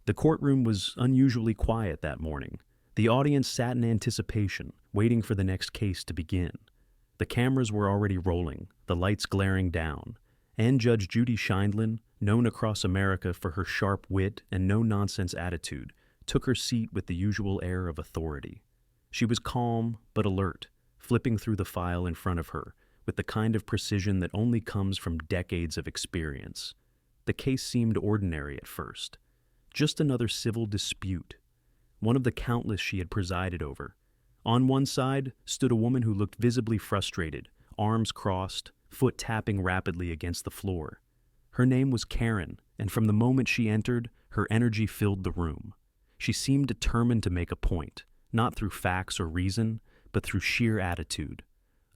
The courtroom was unusually quiet that morning. The audience sat in anticipation, waiting for the next case to begin. The cameras were already rolling, the lights glaring down, and Judge Judy Sheindlin, known across America for her sharp wit and no-nonsense attitude, took her seat with the usual air of authority. She was calm but alert, flipping through the file in front of her, with the kind of precision that only comes from decades of experience. The case seemed ordinary at first. Just another civil dispute, one of the countless she had presided over. On one side stood a woman who looked visibly frustrated, arms crossed, foot tapping rapidly against the floor. Her name was Karen, and from the moment she entered, her energy filled the room. She seemed determined to make a point, not through facts or reason, but through sheer attitude.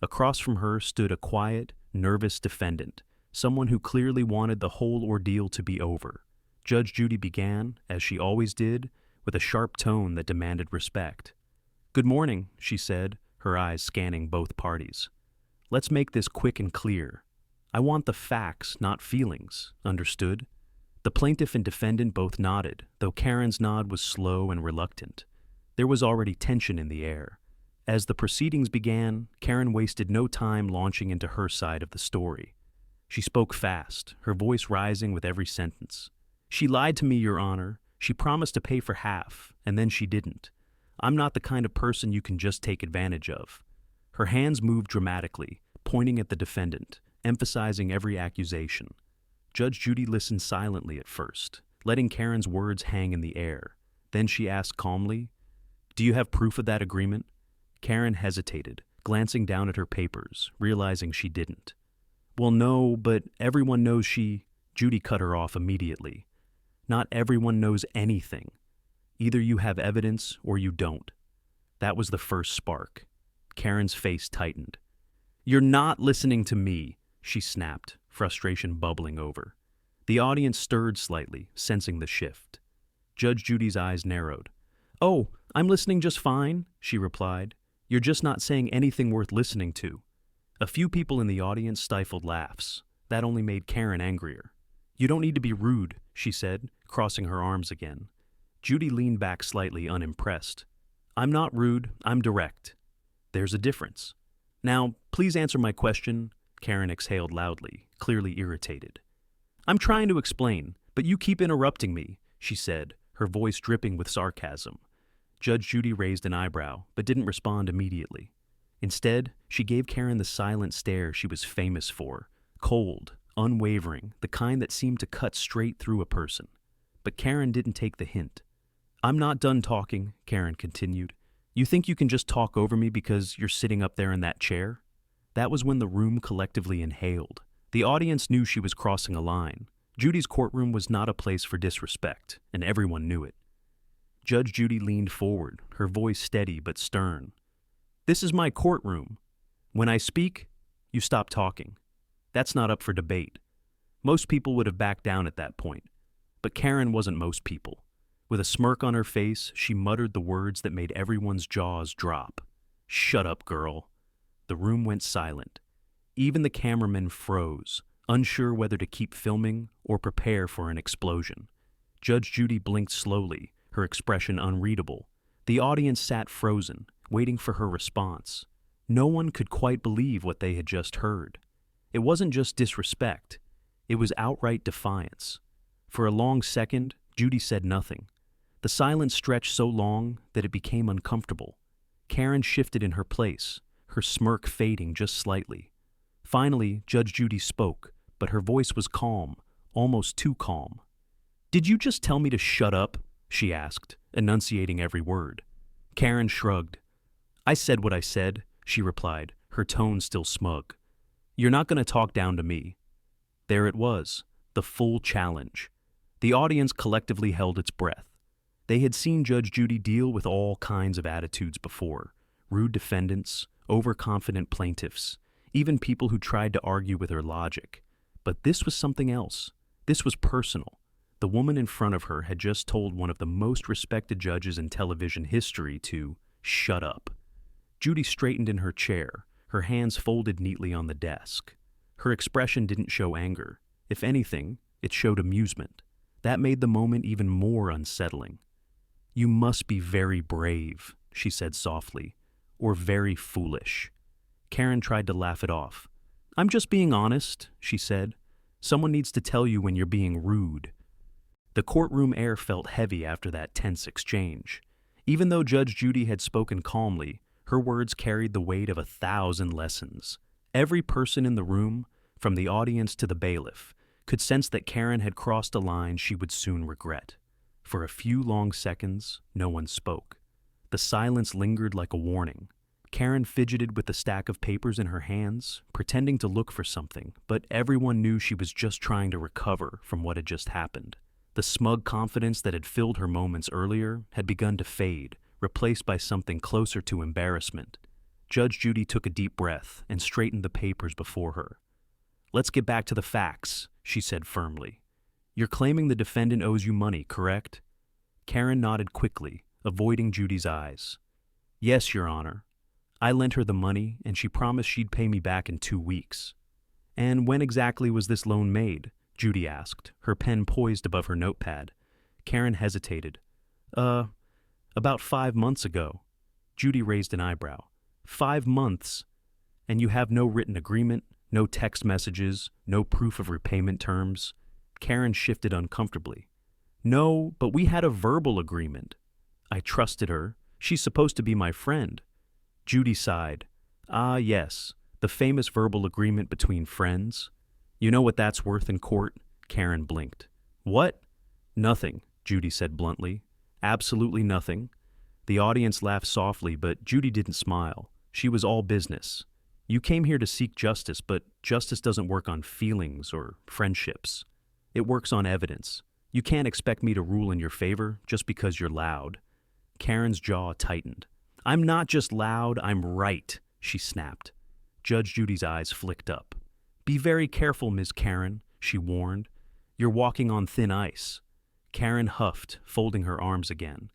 Across from her stood a quiet, nervous defendant, someone who clearly wanted the whole ordeal to be over. Judge Judy began, as she always did, with a sharp tone that demanded respect. "Good morning," she said, her eyes scanning both parties. "Let's make this quick and clear. I want the facts, not feelings. Understood?" The plaintiff and defendant both nodded, though Karen's nod was slow and reluctant. There was already tension in the air. As the proceedings began, Karen wasted no time launching into her side of the story. She spoke fast, her voice rising with every sentence. "She lied to me, Your Honor. She promised to pay for half, and then she didn't. I'm not the kind of person you can just take advantage of." Her hands moved dramatically, pointing at the defendant, emphasizing every accusation. Judge Judy listened silently at first, letting Karen's words hang in the air. Then she asked calmly, "Do you have proof of that agreement?" Karen hesitated, glancing down at her papers, realizing she didn't. "Well, no, but everyone knows she—" Judy cut her off immediately. "Not everyone knows anything. Either you have evidence or you don't." That was the first spark. Karen's face tightened. "You're not listening to me," she snapped, frustration bubbling over. The audience stirred slightly, sensing the shift. Judge Judy's eyes narrowed. "Oh, I'm listening just fine," she replied. "You're just not saying anything worth listening to." A few people in the audience stifled laughs. That only made Karen angrier. "You don't need to be rude," she said, crossing her arms again. Judy leaned back slightly, unimpressed. "I'm not rude, I'm direct. There's a difference. Now, please answer my question." Karen exhaled loudly, clearly irritated. "I'm trying to explain, but you keep interrupting me," she said, her voice dripping with sarcasm. Judge Judy raised an eyebrow, but didn't respond immediately. Instead, she gave Karen the silent stare she was famous for, cold, unwavering, the kind that seemed to cut straight through a person. But Karen didn't take the hint. "I'm not done talking," Karen continued. "You think you can just talk over me because you're sitting up there in that chair?" That was when the room collectively inhaled. The audience knew she was crossing a line. Judy's courtroom was not a place for disrespect, and everyone knew it. Judge Judy leaned forward, her voice steady but stern. "This is my courtroom. When I speak, you stop talking. That's not up for debate." Most people would have backed down at that point. But Karen wasn't most people. With a smirk on her face, she muttered the words that made everyone's jaws drop. "Shut up, girl." The room went silent. Even the cameramen froze, unsure whether to keep filming or prepare for an explosion. Judge Judy blinked slowly, her expression unreadable. The audience sat frozen, waiting for her response. No one could quite believe what they had just heard. It wasn't just disrespect. It was outright defiance. For a long second, Judy said nothing. The silence stretched so long that it became uncomfortable. Karen shifted in her place, her smirk fading just slightly. Finally, Judge Judy spoke, but her voice was calm, almost too calm. "Did you just tell me to shut up?" she asked, enunciating every word. Karen shrugged. "I said what I said," she replied, her tone still smug. "You're not going to talk down to me." There it was, the full challenge. The audience collectively held its breath. They had seen Judge Judy deal with all kinds of attitudes before: rude defendants, overconfident plaintiffs, even people who tried to argue with her logic. But this was something else. This was personal. The woman in front of her had just told one of the most respected judges in television history to shut up. Judy straightened in her chair, her hands folded neatly on the desk. Her expression didn't show anger. If anything, it showed amusement. That made the moment even more unsettling. "You must be very brave," she said softly, "or very foolish." Karen tried to laugh it off. "I'm just being honest," she said. "Someone needs to tell you when you're being rude." The courtroom air felt heavy after that tense exchange. Even though Judge Judy had spoken calmly, her words carried the weight of 1,000 lessons. Every person in the room, from the audience to the bailiff, could sense that Karen had crossed a line she would soon regret. For a few long seconds, no one spoke. The silence lingered like a warning. Karen fidgeted with the stack of papers in her hands, pretending to look for something, but everyone knew she was just trying to recover from what had just happened. The smug confidence that had filled her moments earlier had begun to fade, replaced by something closer to embarrassment. Judge Judy took a deep breath and straightened the papers before her. "Let's get back to the facts," she said firmly. "You're claiming the defendant owes you money, correct?" Karen nodded quickly, avoiding Judy's eyes. "Yes, Your Honor. I lent her the money, and she promised she'd pay me back in 2 weeks." "And when exactly was this loan made?" Judy asked, her pen poised above her notepad. Karen hesitated. About 5 months ago." Judy raised an eyebrow. 5 months? And you have no written agreement, no text messages, no proof of repayment terms?" Karen shifted uncomfortably. "No, but we had a verbal agreement. I trusted her. She's supposed to be my friend." Judy sighed. "Ah, yes, the famous verbal agreement between friends. You know what that's worth in court?" Karen blinked. "What?" "Nothing," Judy said bluntly. "Absolutely nothing." The audience laughed softly, but Judy didn't smile. She was all business. "You came here to seek justice, but justice doesn't work on feelings or friendships. It works on evidence. You can't expect me to rule in your favor just because you're loud." Karen's jaw tightened. "I'm not just loud, I'm right," she snapped. Judge Judy's eyes flicked up. "Be very careful, Ms. Karen," she warned. "You're walking on thin ice." Karen huffed, folding her arms again.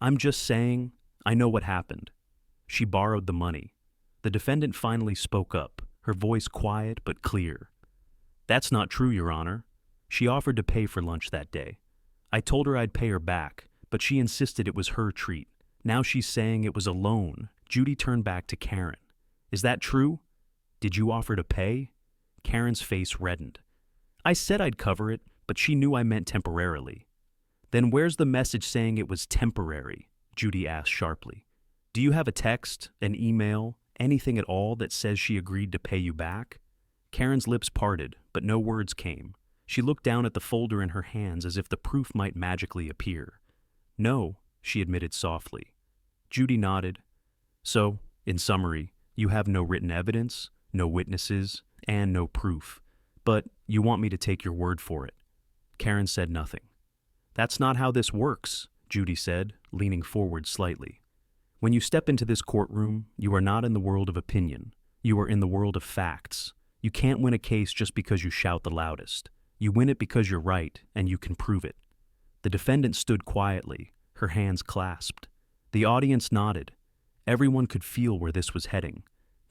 "I'm just saying, I know what happened." She borrowed the money. The defendant finally spoke up, her voice quiet but clear. "That's not true, Your Honor. She offered to pay for lunch that day. I told her I'd pay her back, but she insisted it was her treat. Now she's saying it was a loan." Judy turned back to Karen. "Is that true? Did you offer to pay?" Karen's face reddened. "I said I'd cover it, but she knew I meant temporarily." "Then where's the message saying it was temporary?" Judy asked sharply. "Do you have a text, an email, anything at all that says she agreed to pay you back?" Karen's lips parted, but no words came. She looked down at the folder in her hands as if the proof might magically appear. "No," she admitted softly. Judy nodded. "So, in summary, you have no written evidence, no witnesses, and no proof. But you want me to take your word for it." Karen said nothing. "That's not how this works," Judy said, leaning forward slightly. "When you step into this courtroom, you are not in the world of opinion. You are in the world of facts. You can't win a case just because you shout the loudest. You win it because you're right, and you can prove it." The defendant stood quietly, her hands clasped. The audience nodded. Everyone could feel where this was heading.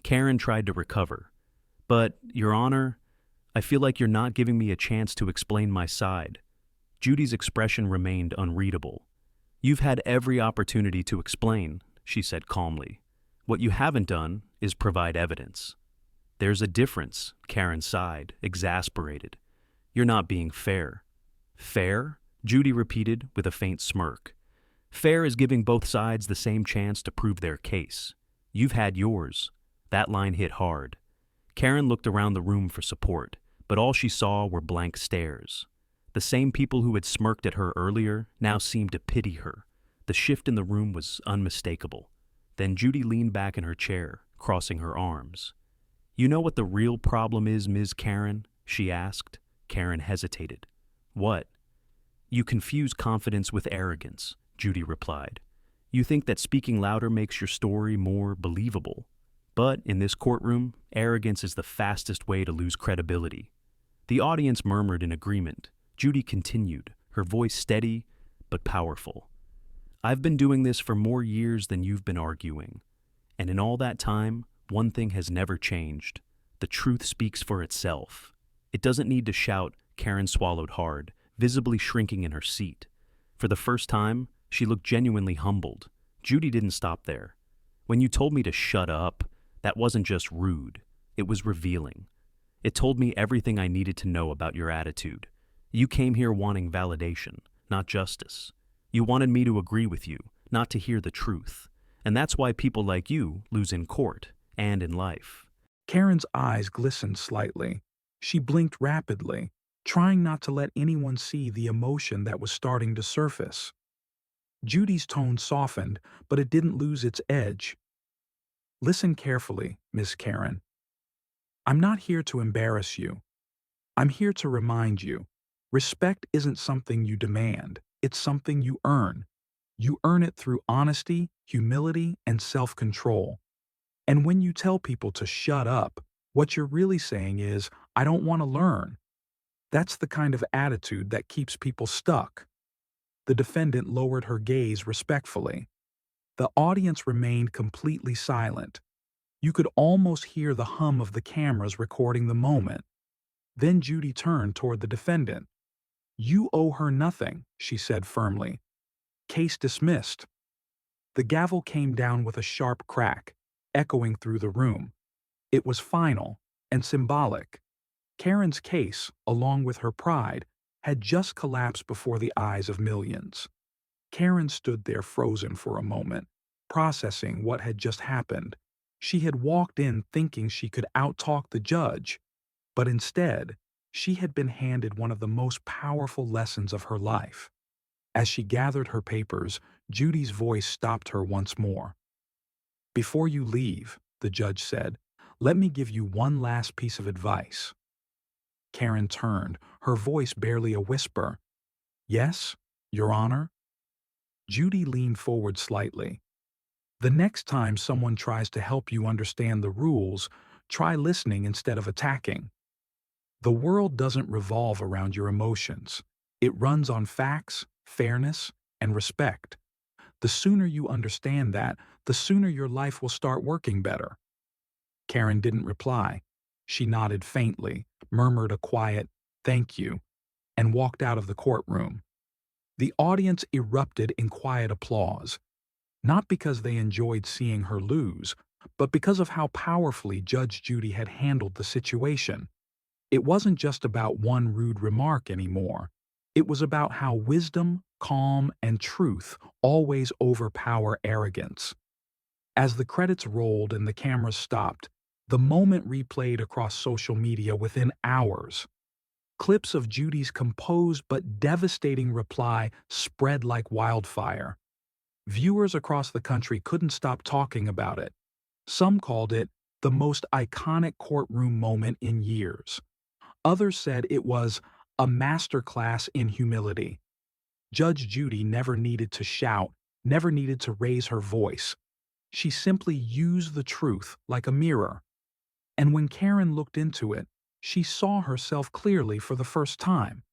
Karen tried to recover. "But, Your Honor, I feel like you're not giving me a chance to explain my side." Judy's expression remained unreadable. "You've had every opportunity to explain," she said calmly. "What you haven't done is provide evidence." "There's a difference," Karen sighed, exasperated. "You're not being fair." "Fair?" Judy repeated with a faint smirk. "Fair is giving both sides the same chance to prove their case. You've had yours." That line hit hard. Karen looked around the room for support, but all she saw were blank stares. The same people who had smirked at her earlier now seemed to pity her. The shift in the room was unmistakable. Then Judy leaned back in her chair, crossing her arms. "You know what the real problem is, Ms. Karen?" she asked. Karen hesitated. "What?" "You confuse confidence with arrogance," Judy replied. "You think that speaking louder makes your story more believable. But in this courtroom, arrogance is the fastest way to lose credibility." The audience murmured in agreement. Judy continued, her voice steady but powerful. "I've been doing this for more years than you've been arguing. And in all that time, one thing has never changed. The truth speaks for itself. It doesn't need to shout." Karen swallowed hard, visibly shrinking in her seat. For the first time, she looked genuinely humbled. Judy didn't stop there. When you told me to shut up, that wasn't just rude. It was revealing. It told me everything I needed to know about your attitude. You came here wanting validation, not justice. You wanted me to agree with you, not to hear the truth. And that's why people like you lose in court and in life. Karen's eyes glistened slightly. She blinked rapidly, trying not to let anyone see the emotion that was starting to surface. Judy's tone softened, but it didn't lose its edge. Listen carefully, Miss Karen. I'm not here to embarrass you. I'm here to remind you. Respect isn't something you demand. It's something you earn. You earn it through honesty, humility, and self-control. And when you tell people to shut up, what you're really saying is, I don't want to learn. That's the kind of attitude that keeps people stuck. The defendant lowered her gaze respectfully. The audience remained completely silent. You could almost hear the hum of the cameras recording the moment. Then Judy turned toward the defendant. You owe her nothing, she said firmly. Case dismissed. The gavel came down with a sharp crack, echoing through the room. It was final and symbolic. Karen's case, along with her pride, had just collapsed before the eyes of millions. Karen stood there frozen for a moment, processing what had just happened. She had walked in thinking she could outtalk the judge, but instead, she had been handed one of the most powerful lessons of her life. As she gathered her papers, Judy's voice stopped her once more. Before you leave, the judge said, let me give you one last piece of advice. Karen turned, her voice barely a whisper. Yes, Your Honor? Judy leaned forward slightly. The next time someone tries to help you understand the rules, try listening instead of attacking. The world doesn't revolve around your emotions. It runs on facts, fairness, and respect. The sooner you understand that, the sooner your life will start working better. Karen didn't reply. She nodded faintly, murmured a quiet, "Thank you," and walked out of the courtroom. The audience erupted in quiet applause, not because they enjoyed seeing her lose, but because of how powerfully Judge Judy had handled the situation. It wasn't just about one rude remark anymore. It was about how wisdom, calm, and truth always overpower arrogance. As the credits rolled and the cameras stopped, the moment replayed across social media within hours. Clips of Judy's composed but devastating reply spread like wildfire. Viewers across the country couldn't stop talking about it. Some called it the most iconic courtroom moment in years. Others said it was a masterclass in humility. Judge Judy never needed to shout, never needed to raise her voice. She simply used the truth like a mirror. And when Karen looked into it, she saw herself clearly for the first time.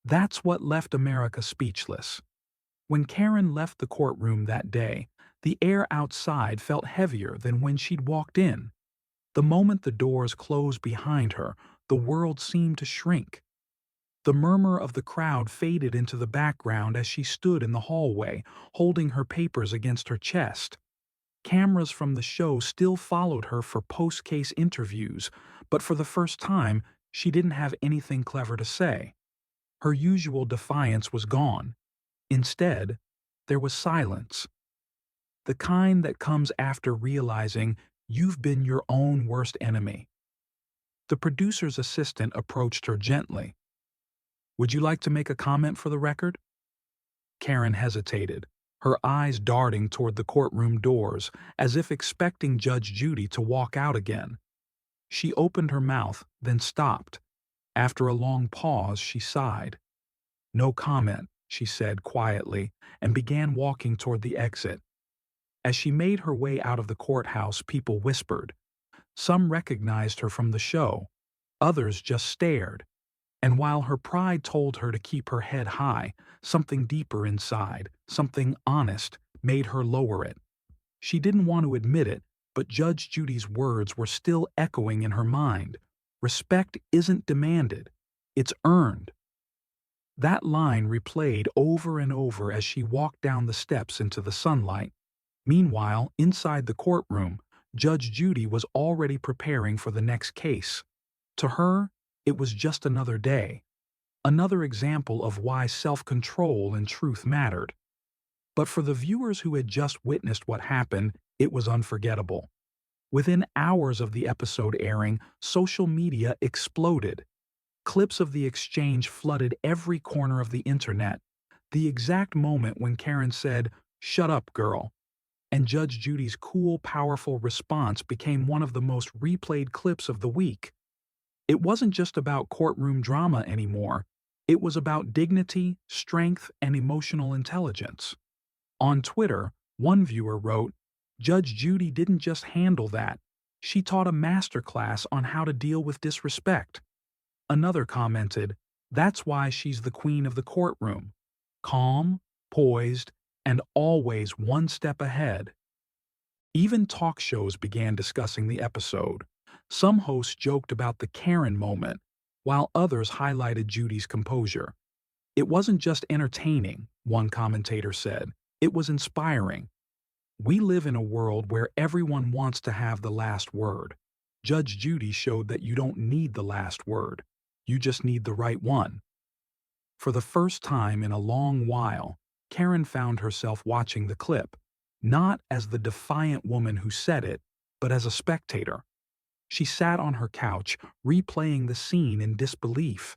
That's what left America speechless. When Karen left the courtroom that day, the air outside felt heavier than when she'd walked in. The moment the doors closed behind her, the world seemed to shrink. The murmur of the crowd faded into the background as she stood in the hallway, holding her papers against her chest. Cameras from the show still followed her for post-case interviews, but for the first time, she didn't have anything clever to say. Her usual defiance was gone. Instead, there was silence. The kind that comes after realizing you've been your own worst enemy. The producer's assistant approached her gently. Would you like to make a comment for the record? Karen hesitated, her eyes darting toward the courtroom doors, as if expecting Judge Judy to walk out again. She opened her mouth, then stopped. After a long pause, she sighed. No comment, she said quietly, and began walking toward the exit. As she made her way out of the courthouse, people whispered. Some recognized her from the show, others just stared. And while her pride told her to keep her head high, something deeper inside, something honest, made her lower it. She didn't want to admit it, but Judge Judy's words were still echoing in her mind. Respect isn't demanded, it's earned. That line replayed over and over as she walked down the steps into the sunlight. Meanwhile, inside the courtroom, Judge Judy was already preparing for the next case. To her, it was just another day, another example of why self-control and truth mattered. But for the viewers who had just witnessed what happened, it was unforgettable. Within hours of the episode airing, social media exploded. Clips of the exchange flooded every corner of the internet. The exact moment when Karen said, "Shut up, girl," and Judge Judy's cool, powerful response became one of the most replayed clips of the week. It wasn't just about courtroom drama anymore. It was about dignity, strength, and emotional intelligence. On Twitter, one viewer wrote, "Judge Judy didn't just handle that. She taught a masterclass on how to deal with disrespect." Another commented, "That's why she's the queen of the courtroom. Calm, poised, and always one step ahead." Even talk shows began discussing the episode. Some hosts joked about the Karen moment, while others highlighted Judy's composure. "It wasn't just entertaining," one commentator said. "It was inspiring." We live in a world where everyone wants to have the last word. Judge Judy showed that you don't need the last word. You just need the right one. For the first time in a long while, Karen found herself watching the clip, not as the defiant woman who said it, but as a spectator. She sat on her couch, replaying the scene in disbelief.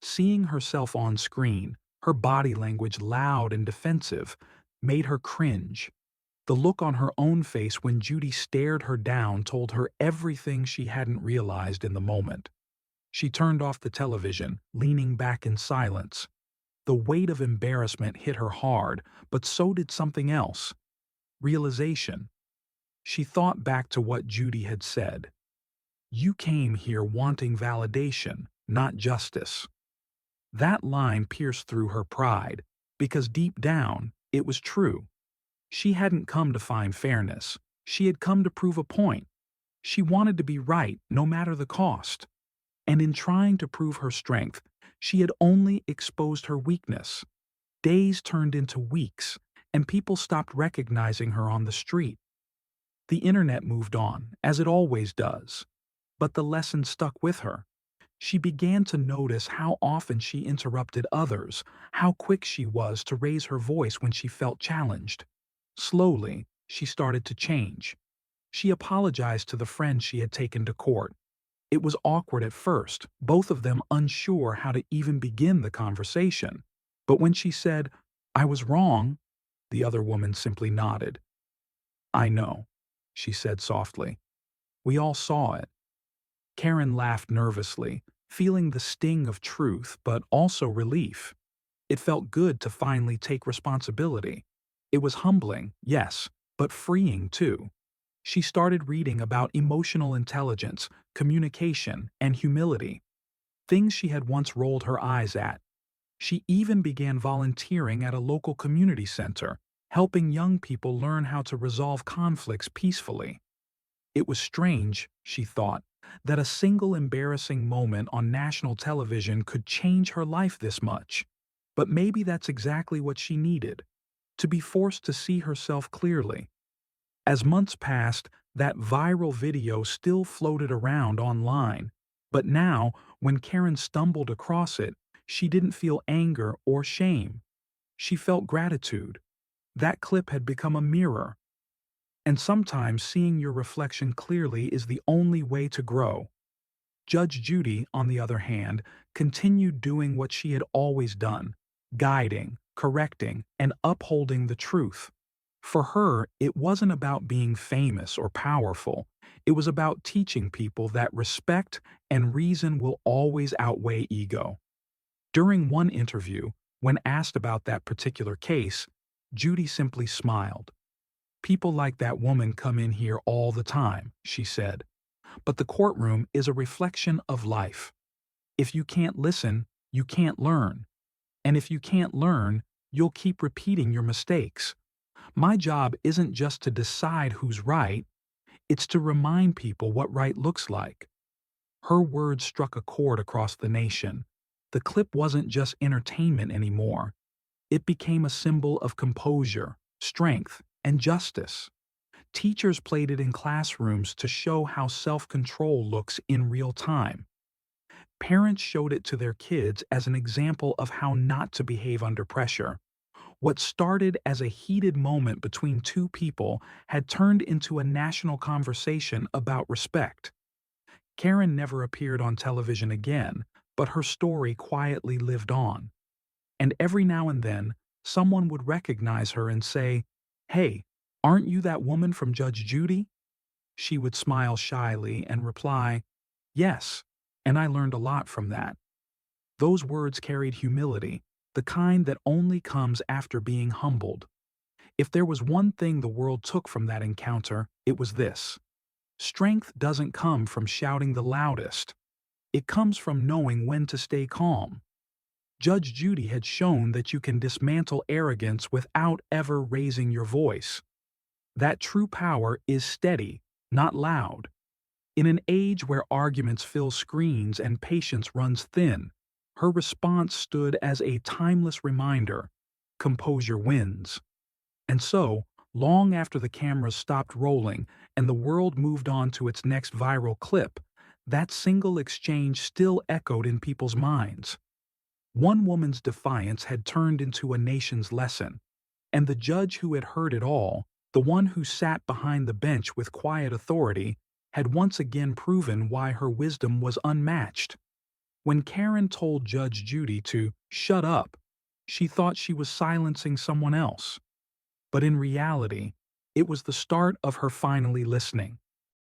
Seeing herself on screen, her body language loud and defensive, made her cringe. The look on her own face when Judy stared her down told her everything she hadn't realized in the moment. She turned off the television, leaning back in silence. The weight of embarrassment hit her hard, but so did something else. Realization. She thought back to what Judy had said. "You came here wanting validation, not justice." That line pierced through her pride, because deep down, it was true. She hadn't come to find fairness. She had come to prove a point. She wanted to be right, no matter the cost. And in trying to prove her strength, she had only exposed her weakness. Days turned into weeks, and people stopped recognizing her on the street. The internet moved on, as it always does. But the lesson stuck with her. She began to notice how often she interrupted others, how quick she was to raise her voice when she felt challenged. Slowly, she started to change. She apologized to the friend she had taken to court. It was awkward at first, both of them unsure how to even begin the conversation. But when she said, "I was wrong," the other woman simply nodded. "I know," she said softly. "We all saw it." Karen laughed nervously, feeling the sting of truth but also relief. It felt good to finally take responsibility. It was humbling, yes, but freeing too. She started reading about emotional intelligence, communication, and humility, things she had once rolled her eyes at. She even began volunteering at a local community center, helping young people learn how to resolve conflicts peacefully. It was strange, she thought, that a single embarrassing moment on national television could change her life this much. But maybe that's exactly what she needed, to be forced to see herself clearly. As months passed, that viral video still floated around online. But now, when Karen stumbled across it, she didn't feel anger or shame. She felt gratitude. That clip had become a mirror. And sometimes seeing your reflection clearly is the only way to grow. Judge Judy, on the other hand, continued doing what she had always done, guiding, correcting, and upholding the truth. For her, it wasn't about being famous or powerful. It was about teaching people that respect and reason will always outweigh ego. During one interview, when asked about that particular case, Judy simply smiled. "People like that woman come in here all the time," she said. "But the courtroom is a reflection of life. If you can't listen, you can't learn. And if you can't learn, you'll keep repeating your mistakes. My job isn't just to decide who's right, it's to remind people what right looks like." Her words struck a chord across the nation. The clip wasn't just entertainment anymore. It became a symbol of composure, strength, and justice. Teachers played it in classrooms to show how self-control looks in real time. Parents showed it to their kids as an example of how not to behave under pressure. What started as a heated moment between two people had turned into a national conversation about respect. Karen never appeared on television again, but her story quietly lived on. And every now and then, someone would recognize her and say, "Hey, aren't you that woman from Judge Judy?" She would smile shyly and reply, "Yes, and I learned a lot from that." Those words carried humility, the kind that only comes after being humbled. If there was one thing the world took from that encounter, it was this: strength doesn't come from shouting the loudest. It comes from knowing when to stay calm. Judge Judy had shown that you can dismantle arrogance without ever raising your voice. That true power is steady, not loud. In an age where arguments fill screens and patience runs thin, her response stood as a timeless reminder: composure wins. And so, long after the cameras stopped rolling and the world moved on to its next viral clip, that single exchange still echoed in people's minds. One woman's defiance had turned into a nation's lesson, and the judge who had heard it all, the one who sat behind the bench with quiet authority, had once again proven why her wisdom was unmatched. When Karen told Judge Judy to shut up, she thought she was silencing someone else. But in reality, it was the start of her finally listening.